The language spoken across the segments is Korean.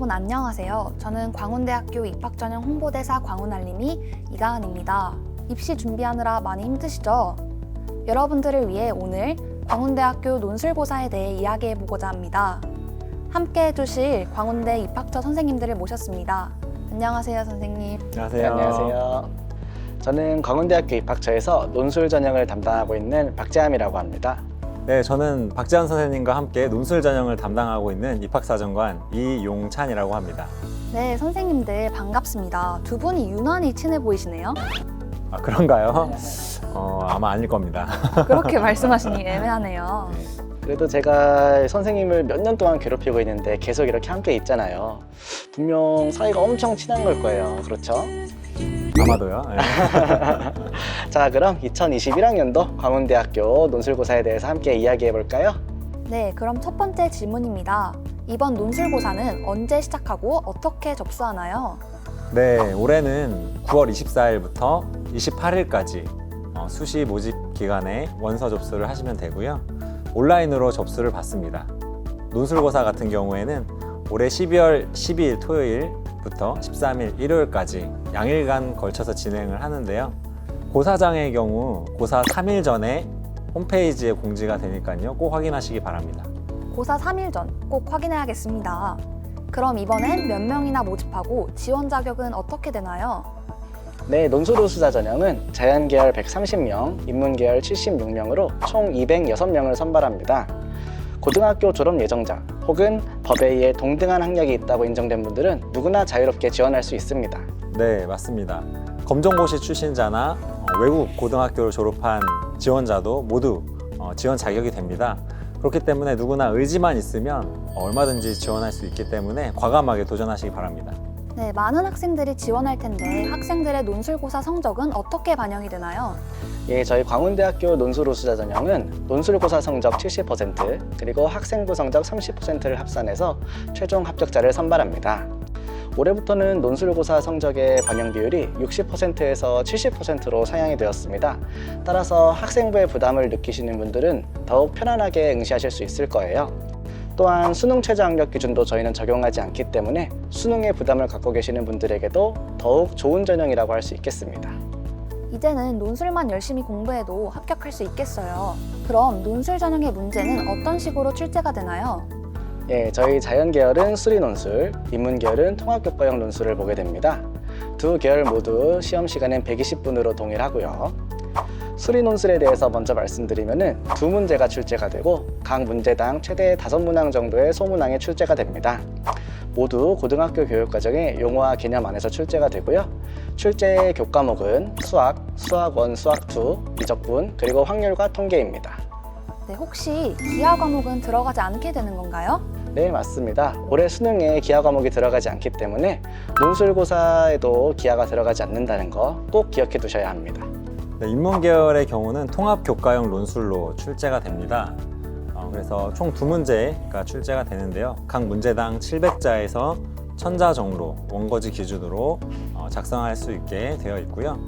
여러분 안녕하세요. 저는 광운대학교 입학전형 홍보대사 광운알림이 이가은입니다. 입시 준비하느라 많이 힘드시죠? 여러분들을 위해 오늘 광운대학교 논술고사에 대해 이야기해보고자 합니다. 함께 해주실 광운대 입학처 선생님들을 모셨습니다. 안녕하세요, 선생님. 안녕하세요. 네, 안녕하세요. 저는 광운대학교 입학처에서 논술 전형을 담당하고 있는 박재함이라고 합니다. 네, 저는 박재환 선생님과 함께 논술 전형을 담당하고 있는 입학사정관 이용찬이라고 합니다. 네, 선생님들 반갑습니다. 두 분이 유난히 친해 보이시네요. 아, 그런가요? 아마 아닐 겁니다. 그렇게 말씀하시니 애매하네요. 그래도 제가 선생님을 몇 년 동안 괴롭히고 있는데 계속 이렇게 함께 있잖아요. 분명 사이가 엄청 친한 걸 거예요. 그렇죠? 아마도요. 네. 자, 그럼 2021학년도 광운대학교 논술고사에 대해서 함께 이야기해 볼까요? 네, 그럼 첫 번째 질문입니다. 이번 논술고사는 언제 시작하고 어떻게 접수하나요? 네, 올해는 9월 24일부터 28일까지 수시 모집 기간에 원서 접수를 하시면 되고요. 온라인으로 접수를 받습니다. 논술고사 같은 경우에는 올해 12월 12일 토요일부터 13일 일요일까지 양일간 걸쳐서 진행을 하는데요. 고사장의 경우 고사 3일 전에 홈페이지에 공지가 되니까요. 꼭 확인하시기 바랍니다. 고사 3일 전 꼭 확인해야겠습니다. 그럼 이번엔 몇 명이나 모집하고 지원 자격은 어떻게 되나요? 네, 논술우수자 전형은 자연계열 130명, 인문계열 76명으로 총 206명을 선발합니다. 고등학교 졸업 예정자 혹은 법에 의해 동등한 학력이 있다고 인정된 분들은 누구나 자유롭게 지원할 수 있습니다. 네, 맞습니다. 검정고시 출신자나 외국 고등학교를 졸업한 지원자도 모두 지원 자격이 됩니다. 그렇기 때문에 누구나 의지만 있으면 얼마든지 지원할 수 있기 때문에 과감하게 도전하시기 바랍니다. 네, 많은 학생들이 지원할 텐데 학생들의 논술고사 성적은 어떻게 반영이 되나요? 예, 저희 광운대학교 논술우수자 전형은 논술고사 성적 70% 그리고 학생부 성적 30%를 합산해서 최종 합격자를 선발합니다. 올해부터는 논술고사 성적의 반영 비율이 60%에서 70%로 상향이 되었습니다. 따라서 학생부의 부담을 느끼시는 분들은 더욱 편안하게 응시하실 수 있을 거예요. 또한 수능 최저 학력 기준도 저희는 적용하지 않기 때문에 수능의 부담을 갖고 계시는 분들에게도 더욱 좋은 전형이라고 할 수 있겠습니다. 이제는 논술만 열심히 공부해도 합격할 수 있겠어요. 그럼 논술 전형의 문제는 어떤 식으로 출제가 되나요? 예, 저희 자연계열은 수리논술, 인문계열은 통합교과형 논술을 보게 됩니다. 두 계열 모두 시험 시간은 120분으로 동일하고요. 수리논술에 대해서 먼저 말씀드리면은 두 문제가 출제가 되고 각 문제당 최대 5문항 정도의 소문항이 출제가 됩니다. 모두 고등학교 교육과정의 용어와 개념 안에서 출제가 되고요. 출제 교과목은 수학, 수학 1, 수학 2, 미적분, 그리고 확률과 통계입니다. 네, 혹시 기하 과목은 들어가지 않게 되는 건가요? 네, 맞습니다. 올해 수능에 기하 과목이 들어가지 않기 때문에 논술고사에도 기하가 들어가지 않는다는 거 꼭 기억해 두셔야 합니다. 네, 인문계열의 경우는 통합교과형 논술로 출제가 됩니다. 그래서 총 2문제가 출제가 되는데요. 각 문제당 700자에서 1000자 정도 원고지 기준으로 작성할 수 있게 되어 있고요.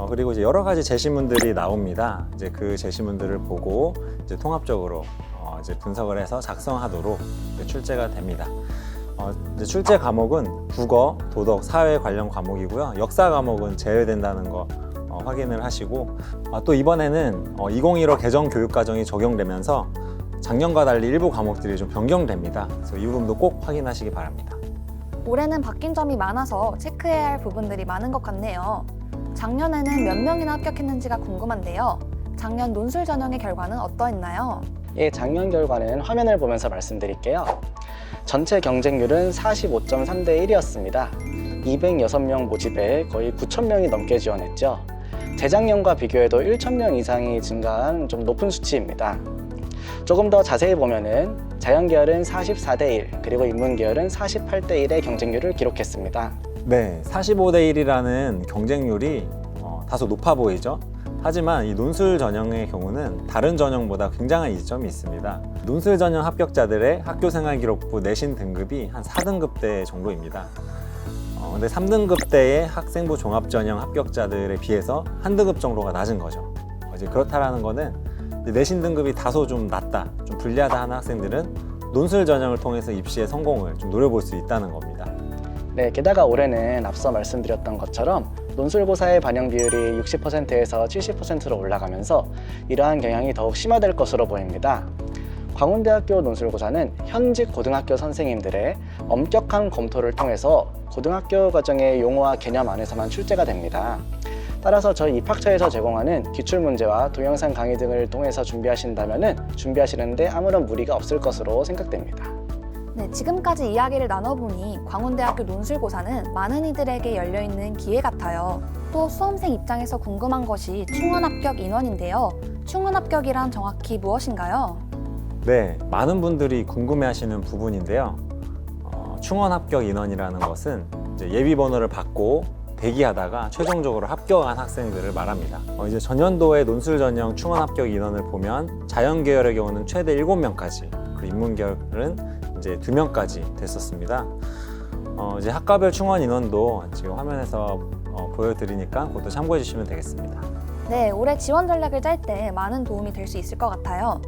그리고 이제 여러 가지 제시문들이 나옵니다. 이제 그 제시문들을 보고 이제 통합적으로 이제 분석을 해서 작성하도록 이제 출제가 됩니다. 이제 출제 과목은 국어, 도덕, 사회 관련 과목이고요. 역사 과목은 제외된다는 거 확인을 하시고 또 이번에는 2015 개정 교육과정이 적용되면서 작년과 달리 일부 과목들이 좀 변경됩니다. 그래서 이 부분도 꼭 확인하시기 바랍니다. 올해는 바뀐 점이 많아서 체크해야 할 부분들이 많은 것 같네요. 작년에는 몇 명이나 합격했는지가 궁금한데요. 작년 논술 전형의 결과는 어떠했나요? 예, 작년 결과는 화면을 보면서 말씀드릴게요. 전체 경쟁률은 45.3대 1이었습니다. 206명 모집에 거의 9,000명이 넘게 지원했죠. 재작년과 비교해도 1,000명 이상이 증가한 좀 높은 수치입니다. 조금 더 자세히 보면은 자연계열은 44대 1, 그리고 인문계열은 48대 1의 경쟁률을 기록했습니다. 네, 45대 1이라는 경쟁률이 다소 높아 보이죠? 하지만 이 논술 전형의 경우는 다른 전형보다 굉장한 이점이 있습니다. 논술 전형 합격자들의 학교생활기록부 내신 등급이 한 4등급대 정도입니다. 근데 3등급대의 학생부 종합전형 합격자들에 비해서 한 등급 정도가 낮은 거죠. 이제 그렇다라는 거는 내신 등급이 다소 좀 낮다, 좀 불리하다 하는 학생들은 논술 전형을 통해서 입시의 성공을 좀 노려볼 수 있다는 겁니다. 네, 게다가 올해는 앞서 말씀드렸던 것처럼 논술고사의 반영 비율이 60%에서 70%로 올라가면서 이러한 경향이 더욱 심화될 것으로 보입니다. 광운대학교 논술고사는 현직 고등학교 선생님들의 엄격한 검토를 통해서 고등학교 과정의 용어와 개념 안에서만 출제가 됩니다. 따라서 저희 입학처에서 제공하는 기출문제와 동영상 강의 등을 통해서 준비하시는데 아무런 무리가 없을 것으로 생각됩니다. 네, 지금까지 이야기를 나눠보니 광운대학교 논술고사는 많은 이들에게 열려있는 기회 같아요. 또 수험생 입장에서 궁금한 것이 충원 합격 인원인데요. 충원 합격이란 정확히 무엇인가요? 네, 많은 분들이 궁금해하시는 부분인데요. 충원 합격 인원이라는 것은 이제 예비 번호를 받고 대기하다가 최종적으로 합격한 학생들을 말합니다. 이제 전년도의 논술 전형 충원 합격 인원을 보면 자연계열의 경우는 최대 7명까지, 그리고 인문계열은 이제 2명까지 됐었습니다. 이제 학과별 충원 인원도 지금 화면에서 보여드리니까 그것도 참고해 주시면 되겠습니다. 네, 올해 지원 전략을 짤 때 많은 도움이 될 수 있을 것 같아요.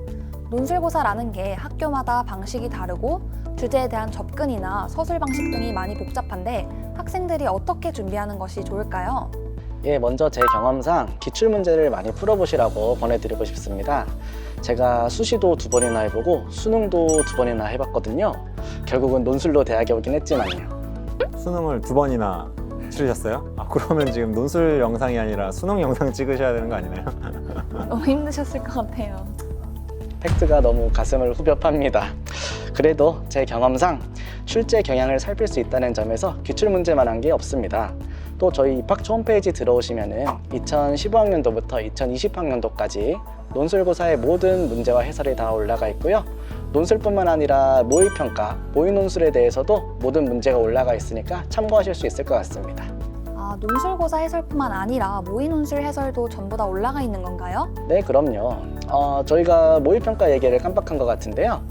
논술고사라는 게 학교마다 방식이 다르고 주제에 대한 접근이나 서술 방식 등이 많이 복잡한데 학생들이 어떻게 준비하는 것이 좋을까요? 예, 먼저 제 경험상 기출문제를 많이 풀어보시라고 권해드리고 싶습니다. 제가 수시도 2번이나 해보고 수능도 2번이나 해봤거든요. 결국은 논술로 대학에 오긴 했지만요. 수능을 2번이나 치르셨어요? 그러면 지금 논술 영상이 아니라 수능 영상 찍으셔야 되는 거 아니나요? 너무 힘드셨을 것 같아요. 팩트가 너무 가슴을 후벼 팝니다. 그래도 제 경험상 출제 경향을 살필 수 있다는 점에서 기출문제만 한 게 없습니다. 또 저희 입학처 홈페이지 들어오시면은 2015학년도부터 2020학년도까지 논술고사의 모든 문제와 해설이 다 올라가 있고요. 논술뿐만 아니라 모의평가, 모의논술에 대해서도 모든 문제가 올라가 있으니까 참고하실 수 있을 것 같습니다. 논술고사 해설뿐만 아니라 모의논술 해설도 전부 다 올라가 있는 건가요? 네, 그럼요. 저희가 모의평가 얘기를 깜빡한 것 같은데요.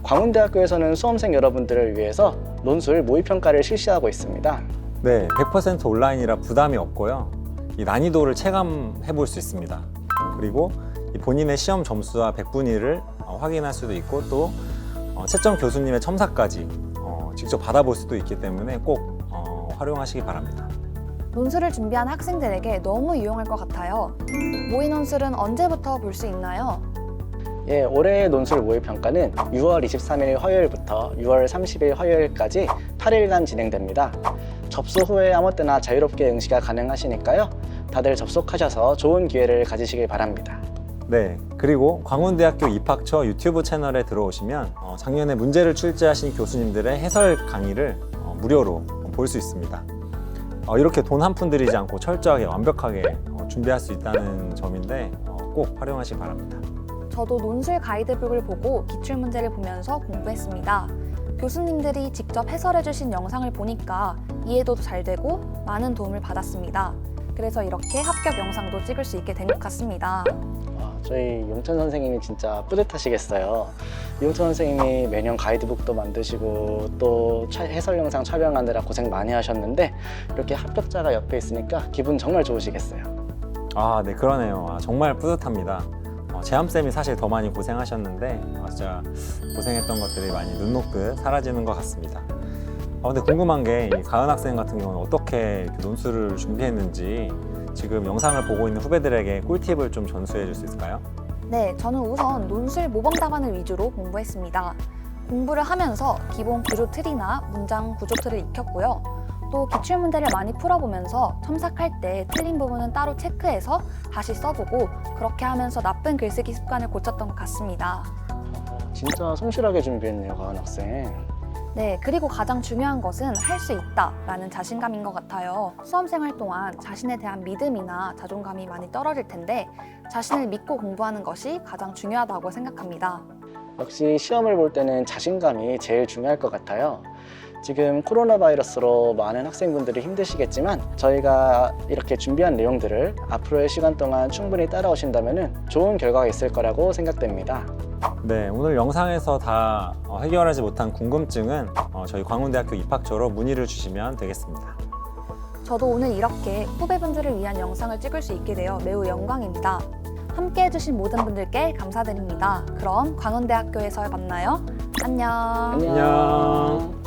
광운대학교에서는 수험생 여러분들을 위해서 논술 모의평가를 실시하고 있습니다. 네, 100% 온라인이라 부담이 없고요. 이 난이도를 체감해 볼 수 있습니다. 그리고 이 본인의 시험 점수와 백분위를 확인할 수도 있고 또 채점 교수님의 첨삭까지 직접 받아볼 수도 있기 때문에 꼭 활용하시기 바랍니다. 논술을 준비한 학생들에게 너무 유용할 것 같아요. 모의논술은 언제부터 볼 수 있나요? 예, 올해의 논술 모의평가는 6월 23일 화요일부터 6월 30일 화요일까지 8일간 진행됩니다. 접수 후에 아무 때나 자유롭게 응시가 가능하시니까요. 다들 접속하셔서 좋은 기회를 가지시길 바랍니다. 네, 그리고 광운대학교 입학처 유튜브 채널에 들어오시면 작년에 문제를 출제하신 교수님들의 해설 강의를 무료로 볼 수 있습니다. 이렇게 돈 한 푼 들이지 않고 철저하게 완벽하게 준비할 수 있다는 점인데 꼭 활용하시기 바랍니다. 저도 논술 가이드북을 보고 기출문제를 보면서 공부했습니다. 교수님들이 직접 해설해주신 영상을 보니까 이해도도 잘 되고 많은 도움을 받았습니다. 그래서 이렇게 합격 영상도 찍을 수 있게 된 것 같습니다. 저희 용천 선생님이 진짜 뿌듯하시겠어요. 용천 선생님이 매년 가이드북도 만드시고 또 해설 영상 촬영하느라 고생 많이 하셨는데 이렇게 합격자가 옆에 있으니까 기분 정말 좋으시겠어요. 네, 그러네요. 정말 뿌듯합니다. 재함쌤이 사실 더 많이 고생하셨는데 진짜 고생했던 것들이 많이 눈 녹듯 사라지는 것 같습니다. 근데 궁금한 게 이 가은 학생 같은 경우는 어떻게 논술을 준비했는지 지금 영상을 보고 있는 후배들에게 꿀팁을 좀 전수해 줄 수 있을까요? 네, 저는 우선 논술 모범 답안을 위주로 공부했습니다. 공부를 하면서 기본 구조 틀이나 문장 구조 틀을 익혔고요. 또 기출문제를 많이 풀어보면서 첨삭할 때 틀린 부분은 따로 체크해서 다시 써보고 그렇게 하면서 나쁜 글쓰기 습관을 고쳤던 것 같습니다. 진짜 성실하게 준비했네요, 가은 학생. 네, 그리고 가장 중요한 것은 할 수 있다라는 자신감인 것 같아요. 수험생활 동안 자신에 대한 믿음이나 자존감이 많이 떨어질 텐데 자신을 믿고 공부하는 것이 가장 중요하다고 생각합니다. 역시 시험을 볼 때는 자신감이 제일 중요할 것 같아요. 지금 코로나 바이러스로 많은 학생분들이 힘드시겠지만 저희가 이렇게 준비한 내용들을 앞으로의 시간 동안 충분히 따라오신다면 좋은 결과가 있을 거라고 생각됩니다. 네, 오늘 영상에서 다 해결하지 못한 궁금증은 저희 광운대학교 입학처로 문의를 주시면 되겠습니다. 저도 오늘 이렇게 후배분들을 위한 영상을 찍을 수 있게 되어 매우 영광입니다. 함께 해주신 모든 분들께 감사드립니다. 그럼 광운대학교에서 만나요. 안녕. 안녕.